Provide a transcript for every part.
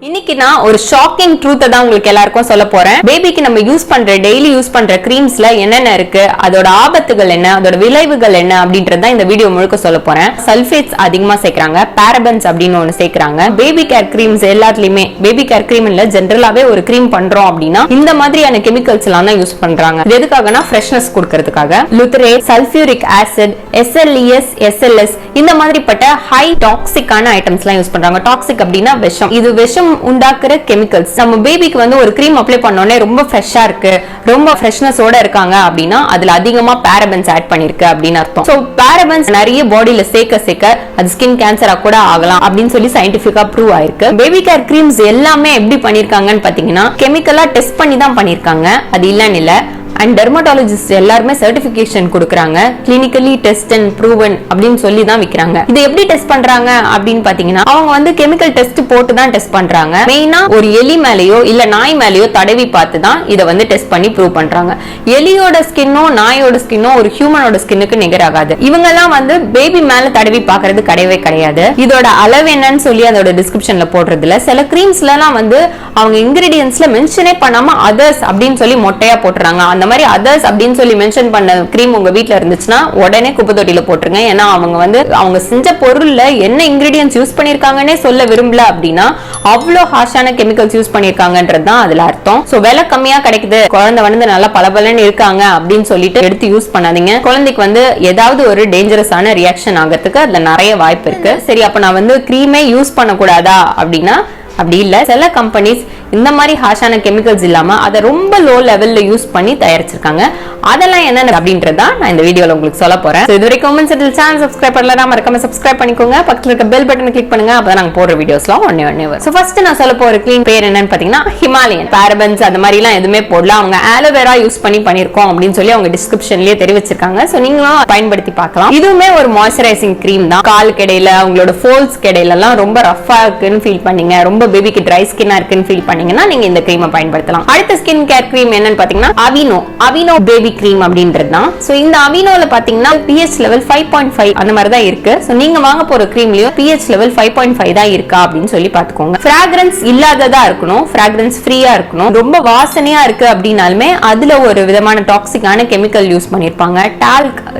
இன்னைக்கு நான் ஒரு ஷாக்கிங் ட்ரூத்தை தான் உங்களுக்கு எல்லாருக்கும் சொல்ல போறேன். பேபிக்கு நம்ம யூஸ் பண்ற டெய்லி யூஸ் பண்ற கிரீம்ஸ்ல என்னென்ன இருக்கு, அதோட ஆபத்துகள் என்ன, அதோட விளைவுகள் என்ன அப்படின்றத இந்த வீடியோ முழுக்க சொல்ல போறேன். சல்ஃபேட்ஸ் அதிகமா சேர்க்கறாங்க, பாரபன்ஸ் அப்படின்னு ஒன்னு சேர்க்கறாங்க. பேபி கேர் கிரீம்ஸ் எல்லாத்துலயுமே, பேபி கேர் கிரீம் இல்ல ஜெனரலாவே ஒரு கிரீம் பண்றோம் அப்படின்னா இந்த மாதிரியான கெமிக்கல்ஸ் எல்லாம் தான் யூஸ் பண்றாங்க. இது எதுக்காகனா ஃப்ரெஷ்னஸ் கொடுக்கிறதுக்காக. லுத்ரேட், சல்ஃபியூரிக் ஆசிட், SLES, SLS இந்த மாதிரிப்பட்ட ஹை டாக்ஸிக்கான ஐட்டம்ஸ் எல்லாம் யூஸ் பண்றாங்க. டாக்ஸிக் அப்படின்னா விஷம். இது விஷம் உண்டாக்குற கெமிக்கல்ஸ். நம்ம பேபிக்கு வந்து ஒரு கிரீம் அப்ளை பண்ணோனே ரொம்ப ஃப்ரெஷ்ஷா இருக்கு, ரொம்ப ஃப்ரெஷ்னஸோட இருக்காங்க அப்படின்னா அதுல அதிகமா பாரபன்ஸ் ஆட் பண்ணிருக்கு அப்படின்னு அர்த்தம். சோ பாரபன்ஸ் நிறைய பாடியில சேர்க்க அது ஸ்கின் கேன்சரா கூட ஆகலாம் அப்படின்னு சொல்லி சயின்டிபிக்கா ப்ரூவ் ஆயிருக்கு. பேபி கேர் கிரீம்ஸ் எல்லாமே எப்படி பண்ணிருக்காங்கன்னு பாத்தீங்கன்னா கெமிக்கலா டெஸ்ட் பண்ணி தான் பண்ணிருக்காங்க, அது இல்லன்னு இல்ல. அண்ட் டெர்மட்டாலஜிஸ்ட் எல்லாருமே சர்டிபிகேஷன் கொடுக்கறாங்க, கிளினிக்கலி டெஸ்ட் அண்ட் ப்ரூவன் அப்படின்னு சொல்லி தான் விக்கிறாங்க. இது எப்படி டெஸ்ட் பண்றாங்க அப்படின்னு பாத்தீங்கன்னா அவங்க வந்து கெமிக்கல் டெஸ்ட் போட்டு தான் டெஸ்ட் பண்றாங்க. மெயினா ஒரு எலி மேலயோ இல்ல நாய் மேலயோ தடவி பார்த்து தான் இதை வந்து டெஸ்ட் பண்ணி ப்ரூவ் பண்றாங்க. எலியோட ஸ்கின்னோ நாயோட ஸ்கின்னோ ஒரு ஹியூமனோட ஸ்கின்னுக்கு நிகராகாது. இவங்க எல்லாம் வந்து பேபி மேல தடவி பாக்குறது கிடையவே கிடையாது. இதோட அளவு என்னன்னு சொல்லி அதோட டிஸ்கிரிப்ஷன்ல போடுறதுல சில கிரீம்ஸ்ல எல்லாம் வந்து அவங்க இன்கிரிடியன்ஸ்ல மென்ஷனே பண்ணாம அதர்ஸ் அப்படின்னு சொல்லி மொட்டையா போட்டுறாங்க. அந்த மாதிரி அதர்ஸ் அப்படின்னு சொல்லி மென்ஷன் பண்ண கிரீம் உங்க வீட்ல இருந்துச்சுன்னா உடனே குப்பை தொட்டியில போட்டுருங்க. ஏன்னா அவங்க வந்து அவங்க செஞ்ச பொருள்ல என்ன இன்கிரிடியன்ஸ் யூஸ் பண்ணிருக்காங்கன்னே சொல்ல விரும்பல அப்படின்னா அவ்வளவு ஹார்ஷான கெமிக்கல்ஸ் யூஸ் பண்ணிருக்காங்கன்றது தான் அதுல அர்த்தம். சோ விலை கம்மியா கிடைக்குது, குழந்தை வந்து நல்லா பளபளன்னு இருக்காங்க அப்படின்னு சொல்லிட்டு எடுத்து யூஸ் பண்ணாதீங்க. குழந்தைக்கு வந்து ஏதாவது ஒரு டேஞ்சரஸான ரியாக்ஷன் ஆகிறதுக்கு அதுல நிறைய வாய்ப்பு இருக்கு. சரி, அப்ப நான் வந்து கிரீமே யூஸ் பண்ண கூடாதா அப்படின்னா அப்படி இல்ல. சில கம்பெனிஸ் இந்த மாதிரி ஹார்ஷான கெமிக்கல்ஸ் இல்லாம அதை ரொம்ப லோ லெவல்ல யூஸ் பண்ணி தயாரிச்சிருக்காங்க. அதெல்லாம் என்னன்னு அப்படின்றதா நான் இந்த வீடியோல உங்களுக்கு சொல்ல போறேன். இது வரைக்கும் சேனல் சப்ஸ்கிரைப் பண்ணலனா மறக்காம சப்ஸ்கிரைப் பண்ணிக்கோங்க. பக்கத்துல இருக்க பெல் பட்டனை கிளிக் பண்ணுங்க, அப்பதான் நாங்க போடுற வீடியோஸ்லாம் ஒண்ணே வரும். சோ ஃபர்ஸ்ட் நான் சொல்ல போற கிரீம் பேர் என்னன்னு பாத்தீங்கன்னா ஹிமாலயன். பாரபன்ஸ் அந்த மாதிரி எல்லாம் எதுவுமே போடல, அவங்க ஆலோவேரா யூஸ் பண்ணி பண்ணிருக்கோம் அப்படின்னு சொல்லி அவங்க டிஸ்கிரிப்ஷன்லயே தெரிவிச்சிருக்காங்க. சோ நீங்களும் பயன்படுத்தி பார்க்கலாம். இதுவுமே ஒரு மாய்ஸ்சரைசிங் கிரீம் தான். கால் கடையில அவங்களோட ஃபோல்ஸ் கடையில எல்லாம் ரொம்ப ரஃபா இருக்குன்னு ஃபீல் பண்ணீங்க, ரொம்ப பேபிக்கு ட்ரை ஸ்கின்னா இருக்குன்னு ஃபீல் பண்ணீங்கன்னா நீங்க இந்த கிரீமை பயன்படுத்தலாம். அடுத்த ஸ்கின் கேர் கிரீம் என்னன்னு பாத்தீங்கன்னா aveeno பேபி கிரீம் அப்படின்றது தான். சோ இந்த aveenoல பாத்தீங்கன்னா pH லெவல் 5.5 அந்த மாதிரி தான் இருக்கு. சோ நீங்க வாங்க போற கிரீம்லயும் pH லெவல் 5.5 தான் இருக்கா அப்படின்னு சொல்லி பாத்துக்கோங்க. ஃபிராக்ரன்ஸ் இல்லாததா இருக்கணும், ஃபிராக்ரன்ஸ் ஃப்ரீயா இருக்கணும். ரொம்ப வாசனையா இருக்கு அப்படினாலுமே அதுல ஒரு விதமான டாக்ஸிக்கான கெமிக்கல் யூஸ் பண்ணிருப்பாங்க.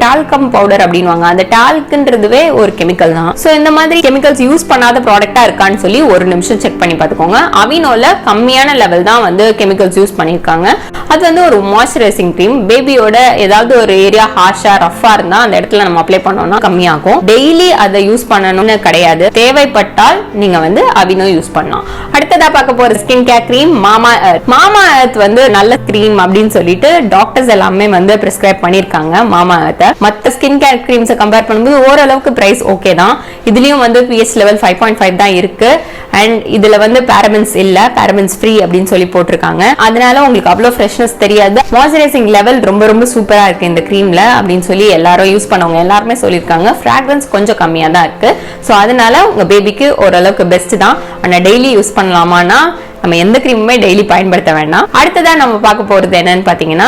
டால்கம் பவுடர் அப்படின்வாங்க. அந்த டால்க்ன்றதுவே ஒரு கெமிக்கல் தான். சோ இந்த மாதிரி கெமிக்கல்ஸ் யூஸ் பண்ணாத ப்ராடக்ட்டா இருக்கான்னு சொல்லி ஒரு நிமிஷம் செக் பண்ணி பாத்துக்கோங்க. aveenoல கம்மியான லெவல் தான் வந்து கெமிக்கல்ஸ் யூஸ் பண்ணிருக்காங்க. அது வந்து ஒரு மாய்ஸ்சரைசிங் கிரீம். பேபியோட ஏதாவது ஒரு ஏரியா ஹார்ஷா ரஃபா இருந்தா அந்த இடத்துல நம்ம அப்ளை பண்ணோம்னா கம்மியாகும். டெய்லி அதை யூஸ் பண்ணணும்னு கிடையாது, தேவைப்பட்டால் நீங்க வந்து aveeno யூஸ் பண்ணலாம். அடுத்ததா பார்க்க போற ஸ்கின் கேர் கிரீம் மாமா எர்த் வந்து நல்ல கிரீம் அப்படின்னு சொல்லிட்டு டாக்டர்ஸ் எல்லாமே வந்து பிரிஸ்கிரைப் பண்ணிருக்காங்க. மாமா எர்த் மத்த ஸ்கின் கேர் கிரீம்ஸ் கம்பேர் பண்ணும்போது ஓரளவுக்கு பிரைஸ் ஓகே தான். இதுலயும் வந்து pH லெவல் 5.5 தான் இருக்கு. அண்ட் இதுல வந்து பாரபன்ஸ் இல்ல, பாரபன்ஸ் ஃப்ரீ அப்படின்னு சொல்லி போட்டிருக்காங்க. அதனால உங்களுக்கு அவ்வளவு ஃப்ரெஷ்னஸ் தெரியாது. மாய்ஸ்சரைசிங் லெவல் ரொம்ப ரொம்ப சூப்பரா இருக்கு இந்த கிரீம்ல அப்படின்னு சொல்லி எல்லாரும் யூஸ் பண்ணவங்க எல்லாருமே சொல்லியிருக்காங்க. ஃபிராக்ரன்ஸ் கொஞ்சம் கம்மியா தான் இருக்கு. சோ அதனால உங்க பேபிக்கு ஓரளவுக்கு பெஸ்ட் தான். ஆனா டெய்லி யூஸ் பண்ணலாமான்னா நம்ம எந்த கிரீமுமே டெய்லி பயன்படுத்த வேண்டாம். அடுத்ததா நம்ம பார்க்க போறது என்னன்னு பாத்தீங்கன்னா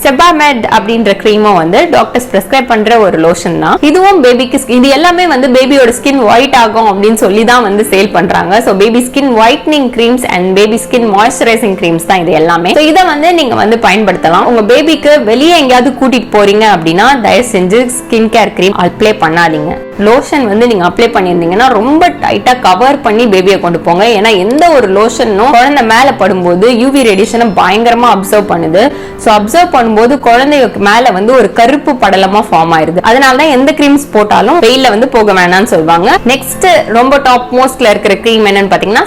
செபாமெட் அப்படின்ற கிரீமும் வந்து டாக்டர்ஸ் பிரிஸ்கிரைப் பண்ற ஒரு லோஷன் தான். இதுவும் பேபிக்கு இது எல்லாமே வந்து பேபியோட ஸ்கின் ஒயிட் ஆகும் அப்படின்னு சொல்லி தான் வந்து சேல் பண்றாங்க. So baby skin whitening creams and baby skin moisturising creams தான் இது எல்லாமே. சோ இத வந்து நீங்க வந்து பயன்படுத்தலாம். உங்க பேபிக்கு வெளியே எங்கயாவது கூட்டிட்டு போறீங்க அப்படின்னா தயவு செஞ்சு ஸ்கின் கேர் கிரீம் அப்ளை பண்ணாதீங்க. லோஷன் வந்து நீங்க அப்ளை பண்ணிருந்தீங்கன்னா ரொம்ப டைட்டா கவர் பண்ணி பேபியை கொண்டு போங்க. ஏன்னா எந்த ஒரு லோஷனும் குழந்தை மேல படும்போது யூவி ரேடியேஷனை பயங்கரமா அப்சர்வ் பண்ணுது. சோ அப்சர்வ் பண்ணும்போது குழந்தைக்கு மேல வந்து ஒரு கருப்பு படலமா ஃபார்ம் ஆயிருது. அதனாலதான் எந்த கிரீம்ஸ் போட்டாலும் வெயில வந்து போக வேணாம்னு சொல்லுவாங்க. நெக்ஸ்ட் ரொம்ப டாப் மோஸ்ட்ல இருக்கிற கிரீம் என்னன்னு பாத்தீங்கன்னா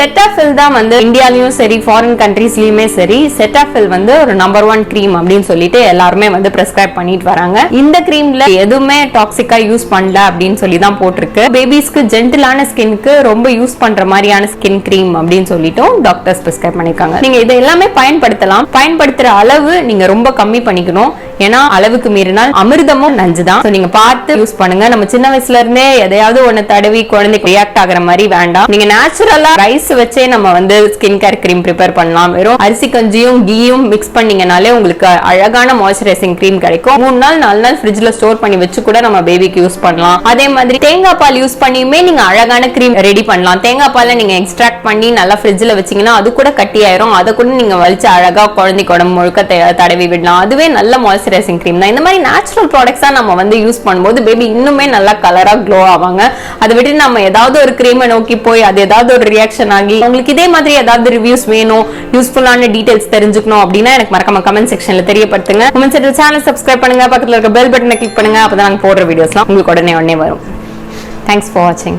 cetaphil தான் வந்து இந்தியாலயும் சரி ஃபாரின் கண்ட்ரீஸ்லயுமே சரி cetaphil வந்து ஒரு நம்பர் 1 கிரீம் அப்படின்னு சொல்லிட்டு எல்லாருமே வந்து பிரிஸ்கிரைப் பண்ணிட்டு வராங்க. இந்த கிரீம்ல எதுவுமே டாக்ஸிக்கா யூஸ் பண்ணல அப்படின்னு சொல்லி தான் போட்டிருக்கு. பேபிஸ்க்கு ஜென்டிலான ஸ்கின்க்கு ரொம்ப யூஸ் பண்ற மாதிரியான ஸ்கின் கிரீம் அப்படின்னு சொல்லிட்டு டாக்டர்ஸ் பிரிஸ்கிரைப் பண்ணிருக்காங்க. நீங்க இதை எல்லாமே பயன்படுத்தலாம். பயன்படுத்துற அளவு நீங்க ரொம்ப கம்மி பண்ணிக்கணும். ஏன்னா அளவுக்கு மீறினால் அமிர்தமும் நஞ்சுதான். நீங்க பார்த்து யூஸ் பண்ணுங்க. நம்ம சின்ன வயசுல இருந்தே எதையாவது ஒண்ணு தடவி குழந்தைக்கு ரியாக்ட் ஆகிற மாதிரி வேண்டாம். நீங்க நேச்சுரலா ரைஸ் வச்சே நம்ம வந்து ஸ்கின் கேர் கிரீம் ப்ரிப்பேர் பண்ணலாம். வெறும் அரிசி கஞ்சியும் கீயும் மிக்ஸ் பண்ணீங்கனாலே உங்களுக்கு அழகான மாய்ஸ்சரைசிங் கிரீம் கிடைக்கும். 3 நாள் 4 நாள் ஃப்ரிட்ஜ்ல ஸ்டோர் பண்ணி வச்சு கூட நம்ம பேபிக்கு யூஸ் பண்ணலாம். அதே மாதிரி தேங்காய் பால் யூஸ் பண்ணியுமே நீங்க அழகான கிரீம் ரெடி பண்ணலாம். தேங்காய் பாலை நீங்க எக்ஸ்ட்ராக்ட் பண்ணி நல்லா ஃப்ரிட்ஜ்ல வச்சீங்கன்னா அது கூட கட்டி ஆயிரும். அதை கூட நீங்க வலிச்சு அழகா குழந்தைக்கு உடம்பு முழுக்க தடவி விடலாம். அதுவே நல்ல மாய்ஸ்சரைசிங் கிரீம் தான். இந்த மாதிரி நேச்சுரல் ப்ராடக்ட்ஸா நம்ம வந்து யூஸ் பண்ணும்போது பேபி இன்னுமே நல்லா கலரா க்ளோ ஆவாங்க. அதை விட்டு நம்ம ஏதாவது ஒரு கிரீமை நோக்கி போய் அது ஏதாவது ஒரு ரியாக்ஷன் ஆகி உங்களுக்கு இதே மாதிரி ஏதாவது ரிவ்யூஸ் வேணும், யூஸ்ஃபுல்லான டீடைல்ஸ் தெரிஞ்சுக்கணும் அப்படின்னா எனக்கு மறக்காம கமெண்ட் செக்ஷன்ல தெரியப்படுத்துங்க. கமெண்ட் செக்ஷன்ல சேனல் சப்ஸ்கிரைப் பண்ணுங்க, பக்கத்துல இருக்க பெல் பட்டனை கிளிக் பண்ணுங்க. அப்பதான் நாங்க போடுற வீடியோஸ்லாம் உங்களுக்கு உடனே வரும். தேங்க்ஸ் ஃபார் வாட்சிங்.